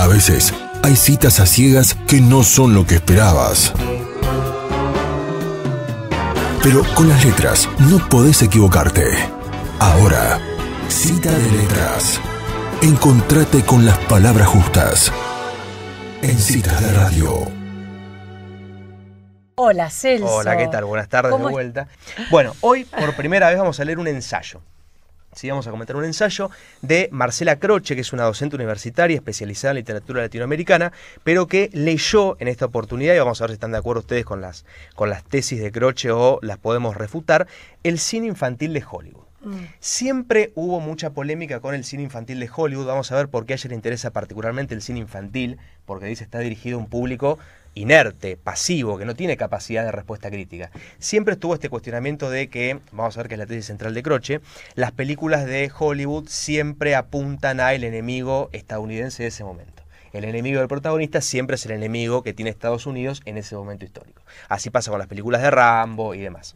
A veces, hay citas a ciegas que no son lo que esperabas. Pero con las letras no podés equivocarte. Ahora, Cita de Letras. Encontrate con las palabras justas. En Citas de Radio. Hola, Celso. Hola, ¿qué tal? Buenas tardes de vuelta. Bueno, hoy por primera vez vamos a leer un ensayo. Sí, vamos a comentar un ensayo de Marcela Croce, que es una docente universitaria especializada en literatura latinoamericana, pero que leyó en esta oportunidad, y vamos a ver si están de acuerdo ustedes con las tesis de Croce o las podemos refutar, el cine infantil de Hollywood. Siempre hubo mucha polémica con el cine infantil de Hollywood. Vamos a ver por qué a ella le interesa particularmente el cine infantil, porque dice está dirigido a un público inerte, pasivo, que no tiene capacidad de respuesta crítica. Siempre estuvo este cuestionamiento de que, vamos a ver que es la tesis central de Croce, las películas de Hollywood siempre apuntan al enemigo estadounidense de ese momento. El enemigo del protagonista siempre es el enemigo que tiene Estados Unidos en ese momento histórico. Así pasa con las películas de Rambo y demás.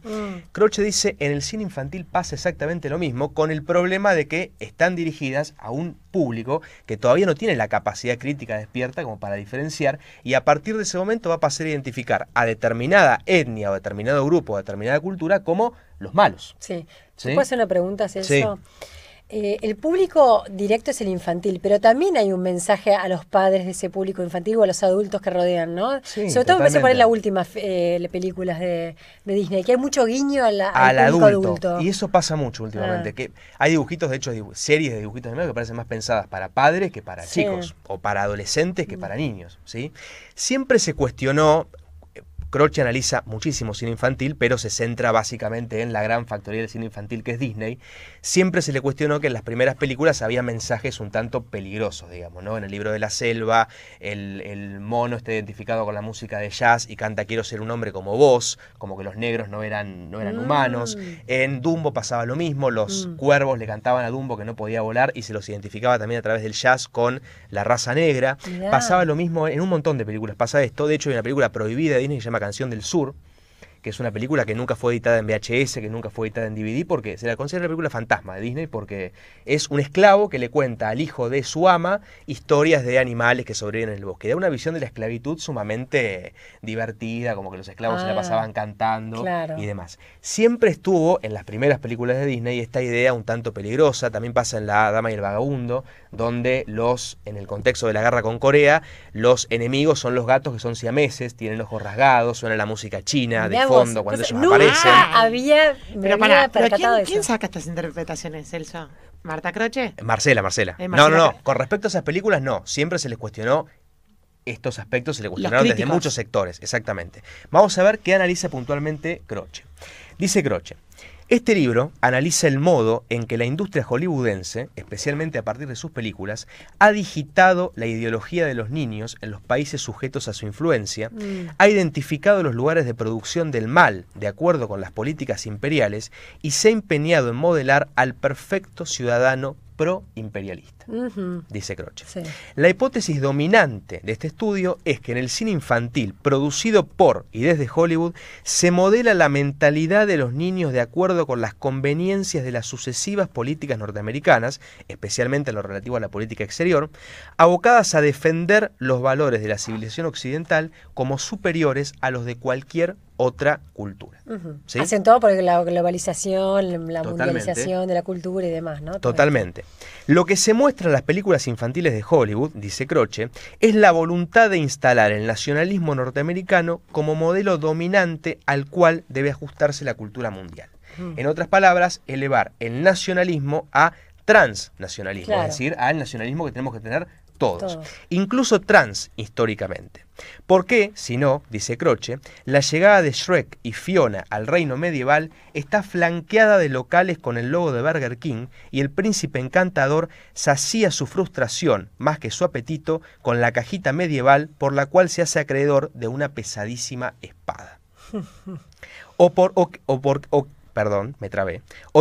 Croce dice, en el cine infantil pasa exactamente lo mismo, con el problema de que están dirigidas a un público que todavía no tiene la capacidad crítica despierta como para diferenciar, y a partir de ese momento va a pasar a identificar a determinada etnia o determinado grupo o determinada cultura como los malos. Sí. ¿Sí? ¿Puedo hacer una pregunta, Celso? Sí. El público directo es el infantil, pero también hay un mensaje a los padres de ese público infantil o a los adultos que rodean, ¿no? Sí, sobre todo me parece totalmente. por ahí las últimas películas de Disney, que hay mucho guiño al público adulto. Y eso pasa mucho últimamente, que hay dibujitos, de hecho, series de dibujitos animados que parecen más pensadas para padres que para chicos, o para adolescentes que para niños, ¿sí? Siempre se cuestionó. Croce analiza muchísimo cine infantil, pero se centra básicamente en la gran factoría del cine infantil que es Disney. Siempre se le cuestionó que en las primeras películas había mensajes un tanto peligrosos, digamos, ¿no? En El libro de la selva, el mono está identificado con la música de jazz y canta Quiero ser un hombre como vos, como que los negros no eran humanos. En Dumbo pasaba lo mismo, los cuervos le cantaban a Dumbo que no podía volar y se los identificaba también a través del jazz con la raza negra. Mirá. Pasaba lo mismo en un montón de películas, pasa esto. De hecho hay una película prohibida de Disney que se llama Canción del Sur, que es una película que nunca fue editada en VHS, que nunca fue editada en DVD, porque se la considera la película fantasma de Disney, porque es un esclavo que le cuenta al hijo de su ama historias de animales que sobreviven en el bosque. Da una visión de la esclavitud sumamente divertida, como que los esclavos se la pasaban cantando y demás. Siempre estuvo en las primeras películas de Disney esta idea un tanto peligrosa. También pasa en La Dama y el Vagabundo, donde en el contexto de la guerra con Corea, los enemigos son los gatos que son siameses, tienen ojos rasgados, suena la música china de fondo cuando ellos aparecen. ¿Quién saca estas interpretaciones, Celso? ¿Marta Croce? Marcela. No. Con respecto a esas películas, no. Siempre se les cuestionó estos aspectos, se les cuestionaron desde muchos sectores, exactamente. Vamos a ver qué analiza puntualmente Croce. Dice Croce, este libro analiza el modo en que la industria hollywoodense, especialmente a partir de sus películas, ha digitado la ideología de los niños en los países sujetos a su influencia, ha identificado los lugares de producción del mal de acuerdo con las políticas imperiales y se ha empeñado en modelar al perfecto ciudadano pro-imperialista, dice Croce. Sí. La hipótesis dominante de este estudio es que en el cine infantil, producido por y desde Hollywood, se modela la mentalidad de los niños de acuerdo con las conveniencias de las sucesivas políticas norteamericanas, especialmente en lo relativo a la política exterior, abocadas a defender los valores de la civilización occidental como superiores a los de cualquier otra cultura. ¿Sí? Hacen todo por la globalización, la mundialización de la cultura y demás, ¿no? Totalmente. Lo que se muestra en las películas infantiles de Hollywood, dice Croce, es la voluntad de instalar el nacionalismo norteamericano como modelo dominante al cual debe ajustarse la cultura mundial. En otras palabras, elevar el nacionalismo a transnacionalismo, es decir, al nacionalismo que tenemos que tener todos, incluso trans históricamente. ¿Por qué, si no, dice Croce, la llegada de Shrek y Fiona al reino medieval está flanqueada de locales con el logo de Burger King y el príncipe encantador sacía su frustración, más que su apetito, con la cajita medieval por la cual se hace acreedor de una pesadísima espada? ¿O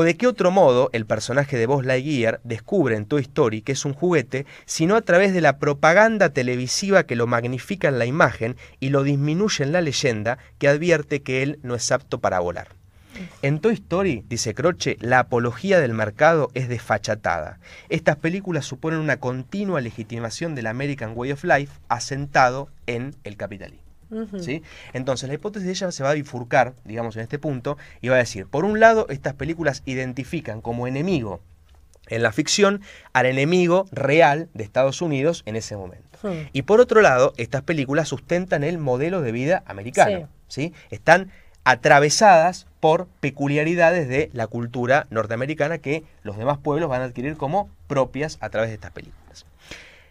de qué otro modo el personaje de Buzz Lightyear descubre en Toy Story que es un juguete, sino a través de la propaganda televisiva que lo magnifica en la imagen y lo disminuye en la leyenda que advierte que él no es apto para volar? En Toy Story, dice Croce, la apología del mercado es desfachatada. Estas películas suponen una continua legitimación del American Way of Life asentado en el capitalismo. ¿Sí? Entonces la hipótesis de ella se va a bifurcar, digamos, en este punto, y va a decir, por un lado, estas películas identifican como enemigo en la ficción al enemigo real de Estados Unidos en ese momento. Y por otro lado, estas películas sustentan el modelo de vida americano. ¿Sí? Están atravesadas por peculiaridades de la cultura norteamericana que los demás pueblos van a adquirir como propias a través de estas películas.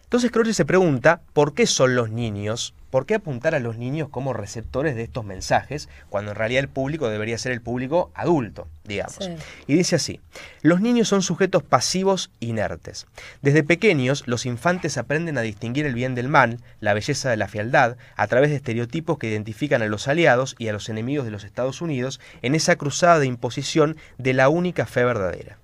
Entonces Croce se pregunta, ¿por qué son los niños? ¿Por qué apuntar a los niños como receptores de estos mensajes, cuando en realidad el público debería ser el público adulto, digamos? Sí. Y dice así, los niños son sujetos pasivos inertes. Desde pequeños, los infantes aprenden a distinguir el bien del mal, la belleza de la fealdad, a través de estereotipos que identifican a los aliados y a los enemigos de los Estados Unidos en esa cruzada de imposición de la única fe verdadera.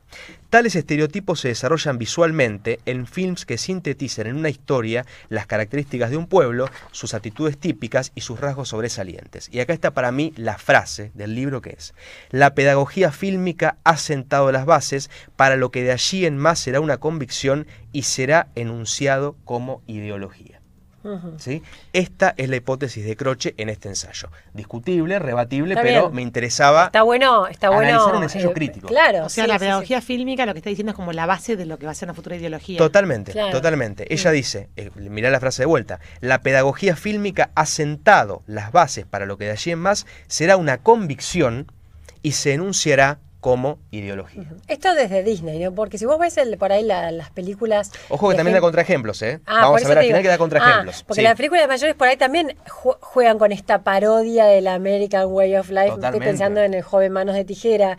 Tales estereotipos se desarrollan visualmente en films que sintetizan en una historia las características de un pueblo, sus actitudes típicas y sus rasgos sobresalientes. Y acá está para mí la frase del libro que es: la pedagogía fílmica ha sentado las bases para lo que de allí en más será una convicción y será enunciado como ideología. ¿Sí? Esta es la hipótesis de Croce en este ensayo. Discutible, rebatible, está pero bien. Me interesaba analizar un ensayo crítico. Claro, o sea, la pedagogía fílmica lo que está diciendo es como la base de lo que va a ser una futura ideología. Totalmente, totalmente. Ella dice, mirá la frase de vuelta, la pedagogía fílmica ha sentado las bases para lo que de allí en más será una convicción y se enunciará como ideología. Esto desde Disney, ¿no? Porque si vos ves por ahí las películas... Ojo que también da contraejemplos, ¿eh? Vamos a ver al final que da contraejemplos. Porque las películas mayores por ahí también juegan con esta parodia del American Way of Life. Totalmente. Estoy pensando en El joven manos de tijera.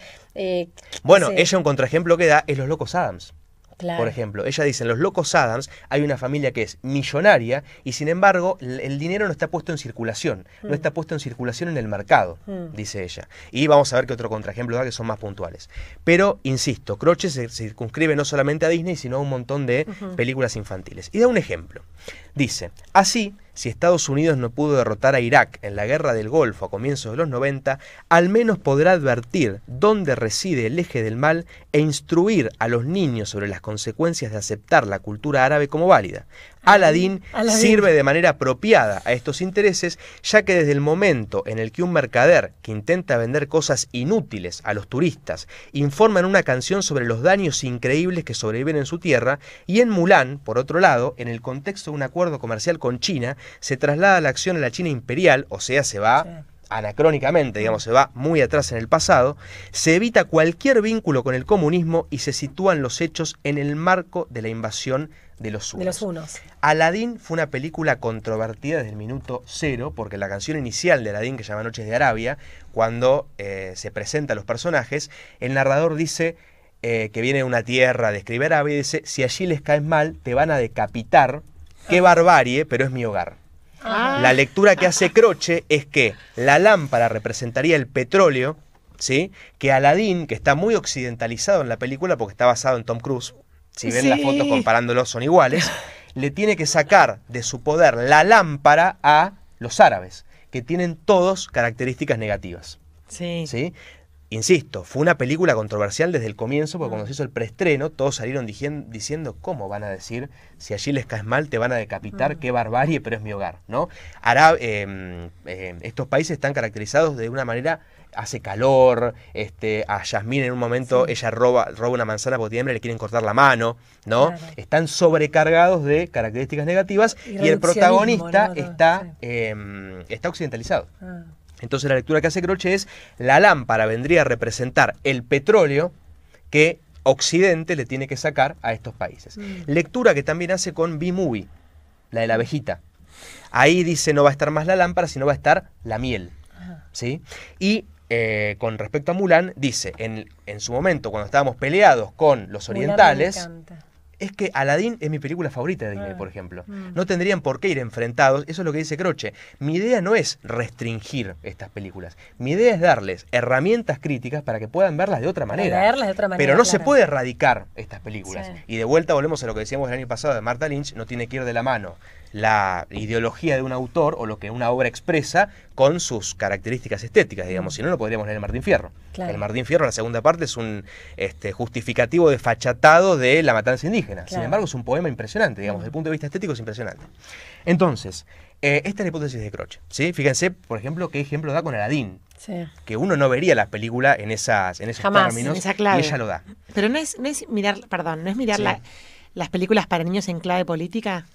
Bueno, ella un contraejemplo que da es Los locos Adams. Claro. Por ejemplo, ella dice, en Los locos Adams hay una familia que es millonaria y sin embargo el dinero no está puesto en circulación, no está puesto en circulación en el mercado, dice ella. Y vamos a ver qué otro contraejemplo da que son más puntuales. Pero, insisto, Croce se circunscribe no solamente a Disney, sino a un montón de películas infantiles. Y da un ejemplo. Dice, así, si Estados Unidos no pudo derrotar a Irak en la guerra del Golfo a comienzos de los 90, al menos podrá advertir dónde reside el eje del mal e instruir a los niños sobre las consecuencias de aceptar la cultura árabe como válida. Aladdin sirve de manera apropiada a estos intereses, ya que desde el momento en el que un mercader que intenta vender cosas inútiles a los turistas informa en una canción sobre los daños increíbles que sobreviven en su tierra, y en Mulan, por otro lado, en el contexto de un acuerdo comercial con China, se traslada la acción a la China imperial, o sea, se va anacrónicamente, digamos, se va muy atrás en el pasado, se evita cualquier vínculo con el comunismo y se sitúan los hechos en el marco de la invasión de los hunos. Aladdin fue una película controvertida desde el minuto cero, porque la canción inicial de Aladdin, que se llama Noches de Arabia, cuando se presenta a los personajes, el narrador dice que viene de una tierra, describe Arabia, y dice, si allí les caes mal, te van a decapitar, qué barbarie, pero es mi hogar. La lectura que hace Croce es que la lámpara representaría el petróleo, ¿sí? Que Aladdin, que está muy occidentalizado en la película porque está basado en Tom Cruise, si ven las fotos comparándolos son iguales, le tiene que sacar de su poder la lámpara a los árabes, que tienen todos características negativas. ¿Sí? Insisto, fue una película controversial desde el comienzo, porque cuando se hizo el preestreno, todos salieron diciendo, ¿cómo van a decir? Si allí les caes mal, te van a decapitar, qué barbarie, pero es mi hogar, ¿no? Estos países están caracterizados de una manera, hace calor, a Yasmín en un momento, ella roba una manzana porque tiene hambre y le quieren cortar la mano, ¿no? Claro. Están sobrecargados de características negativas y el protagonista está occidentalizado. Entonces la lectura que hace Croce es, la lámpara vendría a representar el petróleo que Occidente le tiene que sacar a estos países. Lectura que también hace con B-Movie, la de la abejita. Ahí dice, no va a estar más la lámpara, sino va a estar la miel. ¿Sí? Y con respecto a Mulan, dice, en su momento, cuando estábamos peleados con los orientales, es que Aladdin es mi película favorita de Disney, por ejemplo. No tendrían por qué ir enfrentados, eso es lo que dice Croce. Mi idea no es restringir estas películas, mi idea es darles herramientas críticas para que puedan verlas de otra manera. Pero no se puede erradicar estas películas. Y de vuelta volvemos a lo que decíamos el año pasado de Martha Lynch, no tiene que ir de la mano la ideología de un autor o lo que una obra expresa con sus características estéticas, digamos. Si no, no podríamos leer el Martín Fierro. Claro. El Martín Fierro, la segunda parte, es un justificativo desfachatado de la matanza indígena. Claro. Sin embargo, es un poema impresionante, digamos, desde el punto de vista estético es impresionante. Entonces, esta es la hipótesis de Croce, ¿sí? Fíjense, por ejemplo, qué ejemplo da con Aladín. Sí. Que uno no vería la película en esos Jamás, términos, en esa clave. y ella lo da. Pero no es mirar, perdón, no es mirar Sí. las películas para niños en clave política.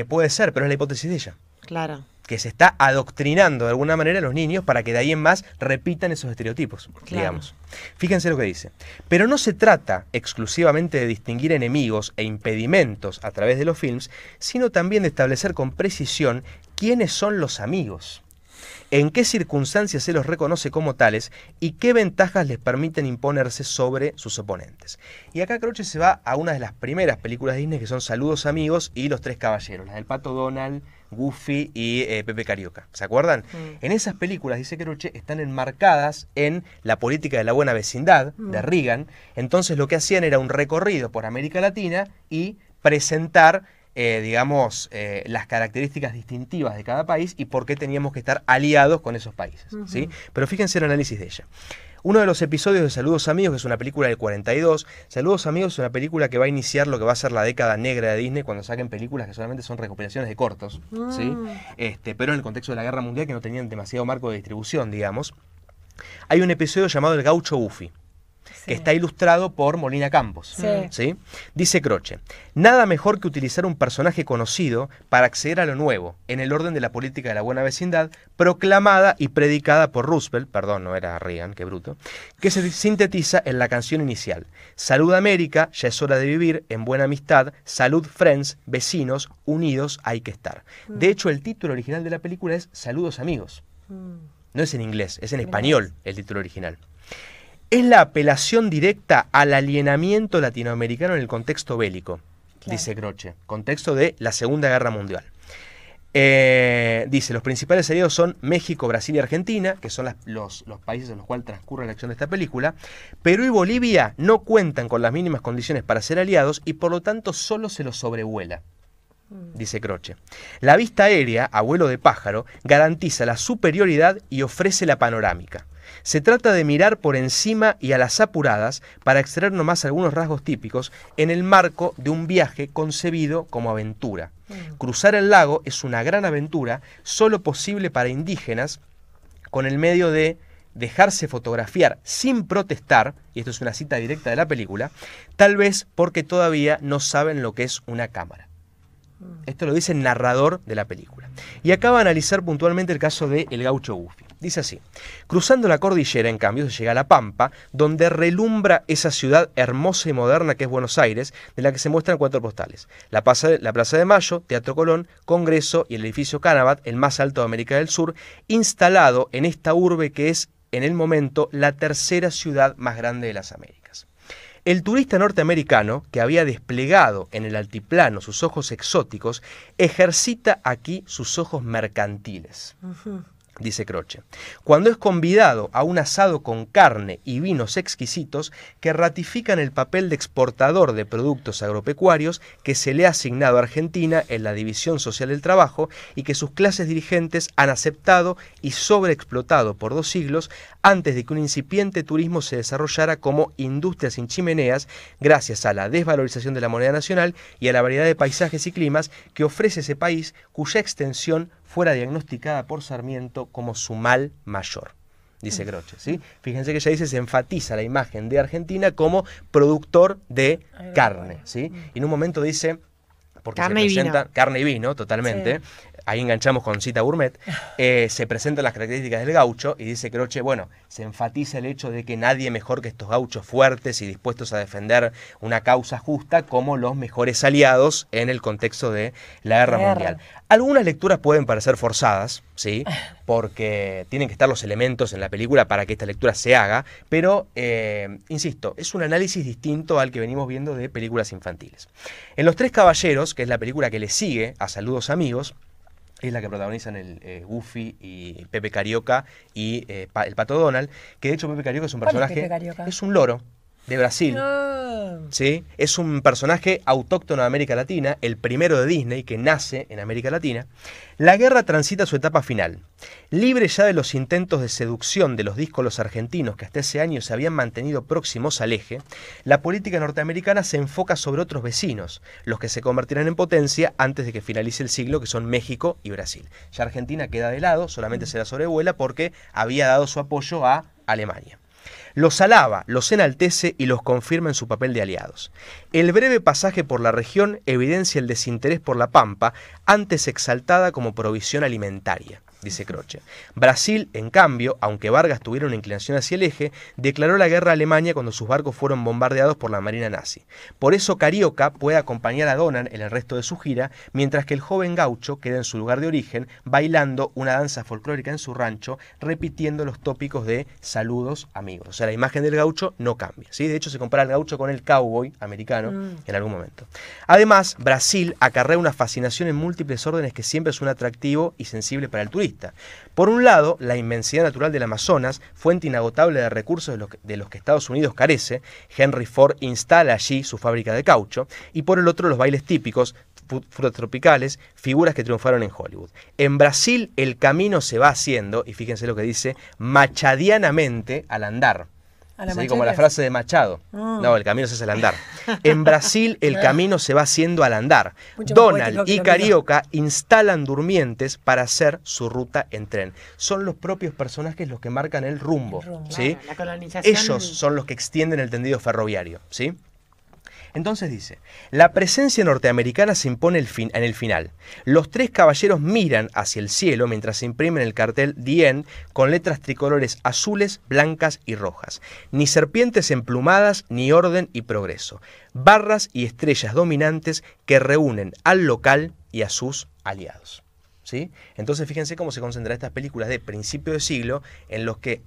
Puede ser, pero es la hipótesis de ella. Claro. Que se está adoctrinando de alguna manera a los niños para que de ahí en más repitan esos estereotipos, digamos. Fíjense lo que dice. Pero no se trata exclusivamente de distinguir enemigos e impedimentos a través de los films, sino también de establecer con precisión quiénes son los amigos, en qué circunstancias se los reconoce como tales y qué ventajas les permiten imponerse sobre sus oponentes. Y acá Croce se va a una de las primeras películas de Disney, que son Saludos Amigos y Los Tres Caballeros, las del Pato Donald, Goofy y Pepe Carioca. ¿Se acuerdan? En esas películas, dice Croce, están enmarcadas en la política de la buena vecindad de Reagan. Entonces lo que hacían era un recorrido por América Latina y presentar las características distintivas de cada país y por qué teníamos que estar aliados con esos países, ¿sí? Pero fíjense el análisis de ella. Uno de los episodios de Saludos Amigos, que es una película del 42, Saludos Amigos es una película que va a iniciar lo que va a ser la década negra de Disney, cuando saquen películas que solamente son recopilaciones de cortos, ¿sí? Pero en el contexto de la Guerra Mundial, que no tenían demasiado marco de distribución, digamos. Hay un episodio llamado El Gaucho Goofy, que está ilustrado por Molina Campos. ¿Sí? Dice Croce: nada mejor que utilizar un personaje conocido para acceder a lo nuevo, en el orden de la política de la buena vecindad, proclamada y predicada por Roosevelt, perdón, no era Reagan, qué bruto, que se sintetiza en la canción inicial: Salud América, ya es hora de vivir, en buena amistad, salud friends, vecinos, unidos hay que estar. De hecho, el título original de la película es Saludos Amigos. No es en inglés, es en español el título original. Es la apelación directa al alienamiento latinoamericano en el contexto bélico, dice Croce, contexto de la Segunda Guerra Mundial. Dice, los principales aliados son México, Brasil y Argentina, que son los países en los cuales transcurre la acción de esta película. Perú y Bolivia no cuentan con las mínimas condiciones para ser aliados y por lo tanto solo se los sobrevuela, dice Croce. La vista aérea, a vuelo de pájaro, garantiza la superioridad y ofrece la panorámica. Se trata de mirar por encima y a las apuradas para extraer nomás algunos rasgos típicos en el marco de un viaje concebido como aventura. Cruzar el lago es una gran aventura, solo posible para indígenas, con el medio de dejarse fotografiar sin protestar, y esto es una cita directa de la película, tal vez porque todavía no saben lo que es una cámara. Esto lo dice el narrador de la película. Y acaba de analizar puntualmente el caso de El Gaucho Goofy. Dice así: cruzando la cordillera, en cambio, se llega a La Pampa, donde relumbra esa ciudad hermosa y moderna que es Buenos Aires, de la que se muestran 4 postales. La Plaza de Mayo, Teatro Colón, Congreso y el edificio Canabat, el más alto de América del Sur, instalado en esta urbe que es, en el momento, la tercera ciudad más grande de las Américas. El turista norteamericano, que había desplegado en el altiplano sus ojos exóticos, ejercita aquí sus ojos mercantiles. Dice Croce, cuando es convidado a un asado con carne y vinos exquisitos que ratifican el papel de exportador de productos agropecuarios que se le ha asignado a Argentina en la división social del trabajo y que sus clases dirigentes han aceptado y sobreexplotado por 2 siglos antes de que un incipiente turismo se desarrollara como industria sin chimeneas gracias a la desvalorización de la moneda nacional y a la variedad de paisajes y climas que ofrece ese país cuya extensión fuera diagnosticada por Sarmiento como su mal mayor, dice Croce, ¿sí? Fíjense que ella dice, se enfatiza la imagen de Argentina como productor de carne, ¿sí? Y en un momento dice, porque carne se presenta vino. carne y vino, totalmente, ahí enganchamos con cita gourmet, se presentan las características del gaucho y dice Croce, bueno, se enfatiza el hecho de que nadie mejor que estos gauchos fuertes y dispuestos a defender una causa justa como los mejores aliados en el contexto de la Guerra Mundial. Algunas lecturas pueden parecer forzadas, ¿sí? Porque tienen que estar los elementos en la película para que esta lectura se haga, pero, insisto, es un análisis distinto al que venimos viendo de películas infantiles. En Los Tres Caballeros, que es la película que le sigue a Saludos Amigos, es la que protagonizan el Goofy y Pepe Carioca y el Pato Donald, que de hecho Pepe Carioca es un personaje, ¿Cuál es Pepe Carioca? es un loro. de Brasil. ¿Sí? Es un personaje autóctono de América Latina, el primero de Disney que nace en América Latina. La guerra transita su etapa final. Libre ya de los intentos de seducción de los díscolos argentinos que hasta ese año se habían mantenido próximos al eje, la política norteamericana se enfoca sobre otros vecinos, los que se convertirán en potencia antes de que finalice el siglo, que son México y Brasil. Ya Argentina queda de lado, solamente se la sobrevuela porque había dado su apoyo a Alemania. Los alaba, los enaltece y los confirma en su papel de aliados. El breve pasaje por la región evidencia el desinterés por la pampa, antes exaltada como provisión alimentaria, dice Croce. Brasil, en cambio, aunque Vargas tuviera una inclinación hacia el eje, declaró la guerra a Alemania cuando sus barcos fueron bombardeados por la marina nazi. Por eso Carioca puede acompañar a Donan en el resto de su gira, mientras que el joven gaucho queda en su lugar de origen, bailando una danza folclórica en su rancho, repitiendo los tópicos de saludos amigos. O sea, la imagen del gaucho no cambia, ¿sí? De hecho, se compara al gaucho con el cowboy americano en algún momento. Además, Brasil acarrea una fascinación en múltiples órdenes que siempre es un atractivo y sensible para el turista. Por un lado, la inmensidad natural del Amazonas, fuente inagotable de recursos de los que Estados Unidos carece. Henry Ford instala allí su fábrica de caucho, y por el otro, los bailes típicos, frutas tropicales, figuras que triunfaron en Hollywood. En Brasil el camino se va haciendo, y fíjense lo que dice, machadianamente al andar. ¿Sí? Como la frase de Machado. No, el camino se hace al andar. En Brasil el camino se va haciendo al andar. Donald y Carioca instalan durmientes para hacer su ruta en tren. Son los propios personajes los que marcan el rumbo. ¿Sí? Claro, la colonización. Ellos son los que extienden el tendido ferroviario. ¿Sí? Entonces dice, la presencia norteamericana se impone en el final. Los tres caballeros miran hacia el cielo mientras se imprimen el cartel The End con letras tricolores azules, blancas y rojas. Ni serpientes emplumadas, ni orden y progreso. Barras y estrellas dominantes que reúnen al local y a sus aliados. ¿Sí? Entonces fíjense cómo se concentran estas películas de principio de siglo en las que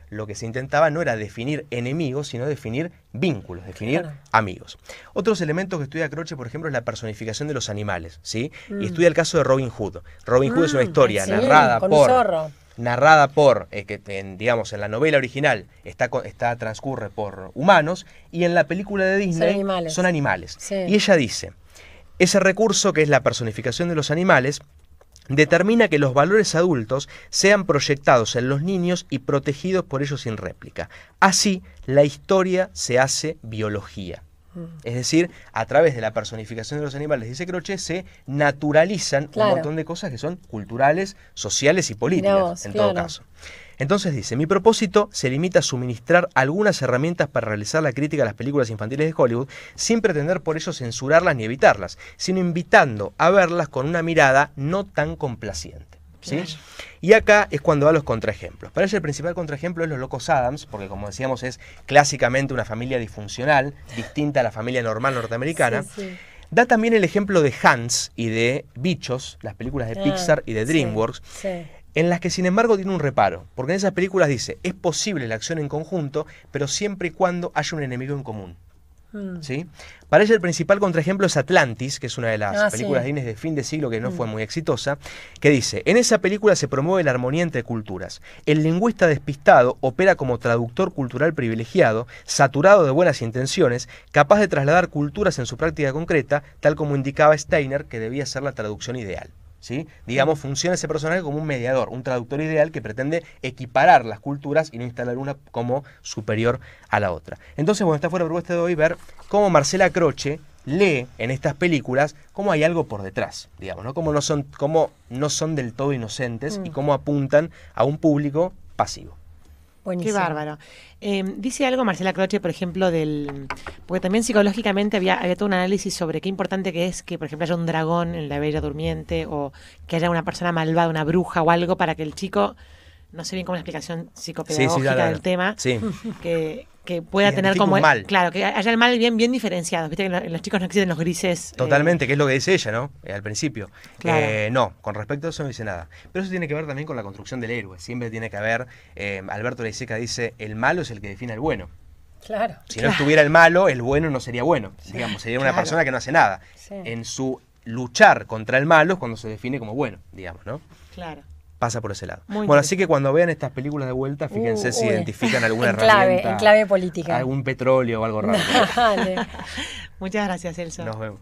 lo que se intentaba no era definir enemigos, sino definir vínculos, definir amigos. Otros elementos que estudia Croce, por ejemplo, es la personificación de los animales, ¿sí? Y estudia el caso de Robin Hood. Robin Hood es una historia narrada por, digamos, en la novela original transcurre por humanos, y en la película de Disney son animales. Sí. Y ella dice, ese recurso, que es la personificación de los animales, determina que los valores adultos sean proyectados en los niños y protegidos por ellos sin réplica. Así, la historia se hace biología. Es decir, a través de la personificación de los animales, dice Croce, se naturalizan un montón de cosas que son culturales, sociales y políticas, en todo caso. Entonces dice, mi propósito se limita a suministrar algunas herramientas para realizar la crítica a las películas infantiles de Hollywood, sin pretender por ello censurarlas ni evitarlas, sino invitando a verlas con una mirada no tan complaciente. ¿Sí? Y acá es cuando da los contraejemplos. Para ella el principal contraejemplo es Los Locos Adams, porque como decíamos es clásicamente una familia disfuncional, distinta a la familia normal norteamericana. Da también el ejemplo de Hans y de Bichos, las películas de Pixar y de DreamWorks, en las que sin embargo tiene un reparo, porque en esas películas dice, es posible la acción en conjunto, pero siempre y cuando haya un enemigo en común. ¿Sí? Para ella el principal contraejemplo es Atlantis, que es una de las películas de Disney de fin de siglo que no fue muy exitosa, que dice, en esa película se promueve la armonía entre culturas. El lingüista despistado opera como traductor cultural privilegiado, saturado de buenas intenciones, capaz de trasladar culturas en su práctica concreta, tal como indicaba Steiner que debía ser la traducción ideal. ¿Sí? Digamos, funciona ese personaje como un mediador, un traductor ideal que pretende equiparar las culturas y no instalar una como superior a la otra. Entonces, bueno, esta fue la propuesta de hoy, ver cómo Marcela Croce lee en estas películas cómo hay algo por detrás, digamos, ¿no? Cómo no son del todo inocentes y cómo apuntan a un público pasivo. Buenísimo. Qué bárbaro. Dice algo Marcela Croce, por ejemplo, porque también psicológicamente había todo un análisis sobre qué importante que es que, por ejemplo, haya un dragón en la Bella Durmiente o que haya una persona malvada, una bruja o algo, para que el chico, no sé bien cómo es la explicación psicopedagógica del tema, que pueda tener como mal. Claro, que haya el mal bien diferenciado. Viste que en los chicos no existen los grises. Totalmente, que es lo que dice ella, ¿no? Al principio. Claro. No, con respecto a eso no dice nada. Pero eso tiene que ver también con la construcción del héroe. Siempre tiene que haber, Alberto Leiseca dice, el malo es el que define al bueno. Claro. Si no estuviera el malo, el bueno no sería bueno. Digamos, sería una persona que no hace nada. En su luchar contra el malo es cuando se define como bueno, digamos, ¿no? Claro. pasa por ese lado. Muy Bueno, así que cuando vean estas películas de vuelta, fíjense si identifican alguna herramienta. En clave política. Algún petróleo o algo raro. Dale. Muchas gracias, Celso. Nos vemos.